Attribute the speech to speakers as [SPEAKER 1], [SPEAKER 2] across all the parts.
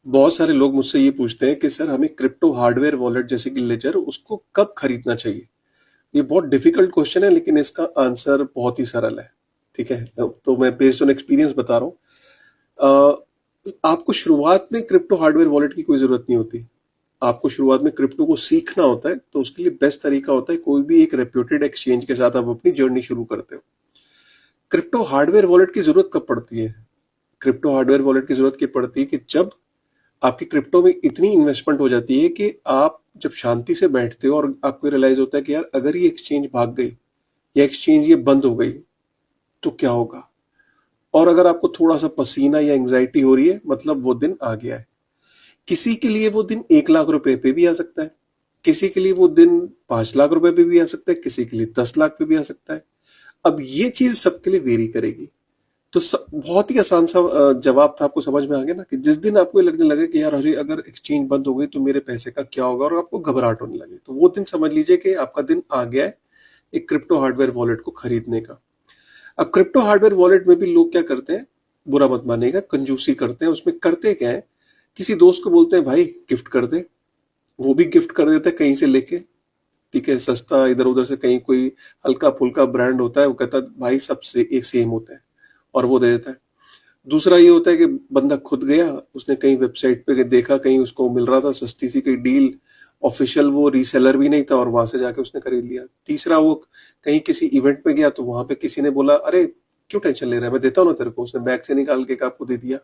[SPEAKER 1] बहुत सारे लोग मुझसे ये पूछते हैं कि सर हमें क्रिप्टो हार्डवेयर वॉलेट जैसे कि लेजर उसको कब खरीदना चाहिए। ये बहुत डिफिकल्ट क्वेश्चन है लेकिन इसका आंसर बहुत ही सरल है। ठीक है, तो मैं बेस्ड ऑन एक्सपीरियंस बता रहा हूँ। आपको शुरुआत में क्रिप्टो हार्डवेयर वॉलेट की कोई जरूरत नहीं होती। आपको शुरुआत में क्रिप्टो को सीखना होता है, तो उसके लिए बेस्ट तरीका होता है कोई भी एक रेप्यूटेड एक्सचेंज के साथ आप अपनी जर्नी शुरू करते हो। क्रिप्टो हार्डवेयर वॉलेट की जरूरत कब पड़ती है? क्रिप्टो हार्डवेयर वॉलेट की जरूरत की पड़ती है कि जब आपकी क्रिप्टो में इतनी इन्वेस्टमेंट हो जाती है कि आप जब शांति से बैठते हो और आपको रियलाइज होता है कि यार अगर ये एक्सचेंज भाग गई या एक्सचेंज ये बंद हो गई तो क्या होगा। और अगर आपको थोड़ा सा पसीना या एंग्जाइटी हो रही है, मतलब वो दिन आ गया है। किसी के लिए वो दिन 1 लाख रुपए पे भी आ सकता है, किसी के लिए वो दिन 5 लाख रुपए पे भी आ सकता है, किसी के लिए 10 लाख पे भी आ सकता है। अब ये चीज सबके लिए वेरी करेगी। तो बहुत ही आसान सा जवाब था, आपको समझ में आ गया ना कि जिस दिन आपको ये लगने लगे कि यार अरे अगर एक्सचेंज बंद हो गई तो मेरे पैसे का क्या होगा और आपको घबराहट होने लगे, तो वो दिन समझ लीजिए कि आपका दिन आ गया है एक क्रिप्टो हार्डवेयर वॉलेट को खरीदने का। अब क्रिप्टो हार्डवेयर वॉलेट में भी लोग क्या करते हैं, बुरा मत मानिएगा, कंजूसी करते हैं। उसमें करते क्या है, किसी दोस्त को बोलते हैं भाई गिफ्ट कर दे, वो भी गिफ्ट कर देता है कहीं से लेके। ठीक है, सस्ता इधर उधर से कहीं कोई हल्का फुल्का ब्रांड होता है, वो कहता है भाई सबसे एक सेम होता है, और वो दे देता है। दूसरा ये होता है कि बंदा खुद गया, उसने कहीं वेबसाइट पे देखा, कहीं उसको मिल रहा था सस्ती सी कोई डील, ऑफिशियल वो रीसेलर भी नहीं था और वहां से जाके उसने खरीद लिया। तीसरा वो कहीं किसी इवेंट में गया तो वहां पे किसी ने बोला अरे क्यों टेंशन ले रहा है, मैं देता हूँ ना तेरे को, उसने बैग से निकाल के आपको दे दिया।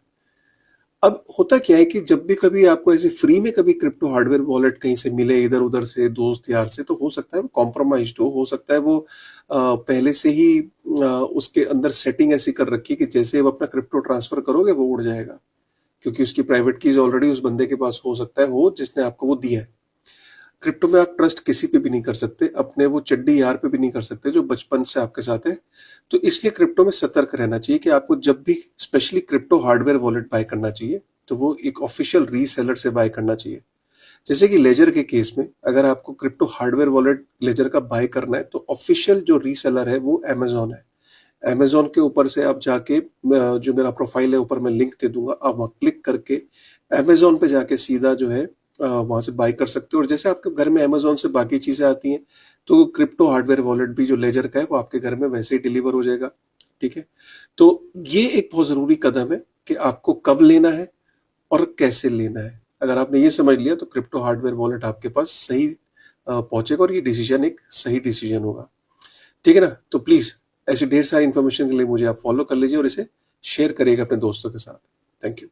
[SPEAKER 1] अब होता क्या है कि जब भी कभी आपको ऐसे फ्री में कभी क्रिप्टो हार्डवेयर वॉलेट कहीं से मिले इधर उधर से दोस्त यार से, तो हो सकता है वो कॉम्प्रोमाइज हो सकता है वो पहले से ही उसके अंदर सेटिंग ऐसी कर रखी है कि जैसे आप अपना क्रिप्टो ट्रांसफर करोगे वो उड़ जाएगा, क्योंकि उसकी प्राइवेट कीज ऑलरेडी उस बंदे के पास हो सकता है, हो जिसने आपको वो दिया है। क्रिप्टो में आप ट्रस्ट किसी पे भी नहीं कर सकते, अपने वो चड्डी यार पे भी नहीं कर सकते जो बचपन से आपके साथ है। तो इसलिए क्रिप्टो में सतर्क रहना चाहिए कि आपको जब भी specially crypto hardware wallet buy करना चाहिए तो वो एक ऑफिशियल रीसेलर से बाय करना चाहिए। जैसे कि लेजर के केस में अगर आपको क्रिप्टो हार्डवेयर वॉलेट लेजर का बाय करना है तो ऑफिशियल जो रीसेलर है वो अमेजोन है। अमेजोन के ऊपर से आप जाके जो मेरा प्रोफाइल है ऊपर मैं लिंक दे दूंगा, आप वहां क्लिक करके अमेजोन पे जाके सीधा जो है वहां से बाय कर सकते हो। और जैसे आपके घर में अमेजोन से बाकी चीजें आती हैं, तो क्रिप्टो हार्डवेयर वॉलेट भी जो लेजर का है वो आपके घर में वैसे ही डिलीवर हो जाएगा। ठीक है, तो ये एक बहुत जरूरी कदम है कि आपको कब लेना है और कैसे लेना है। अगर आपने ये समझ लिया तो क्रिप्टो हार्डवेयर वॉलेट आपके पास सही पहुंचेगा और ये डिसीजन एक सही डिसीजन होगा। ठीक है ना, तो प्लीज ऐसी ढेर सारी इन्फॉर्मेशन के लिए मुझे आप फॉलो कर लीजिए और इसे शेयर करिएगा अपने दोस्तों के साथ। Thank you.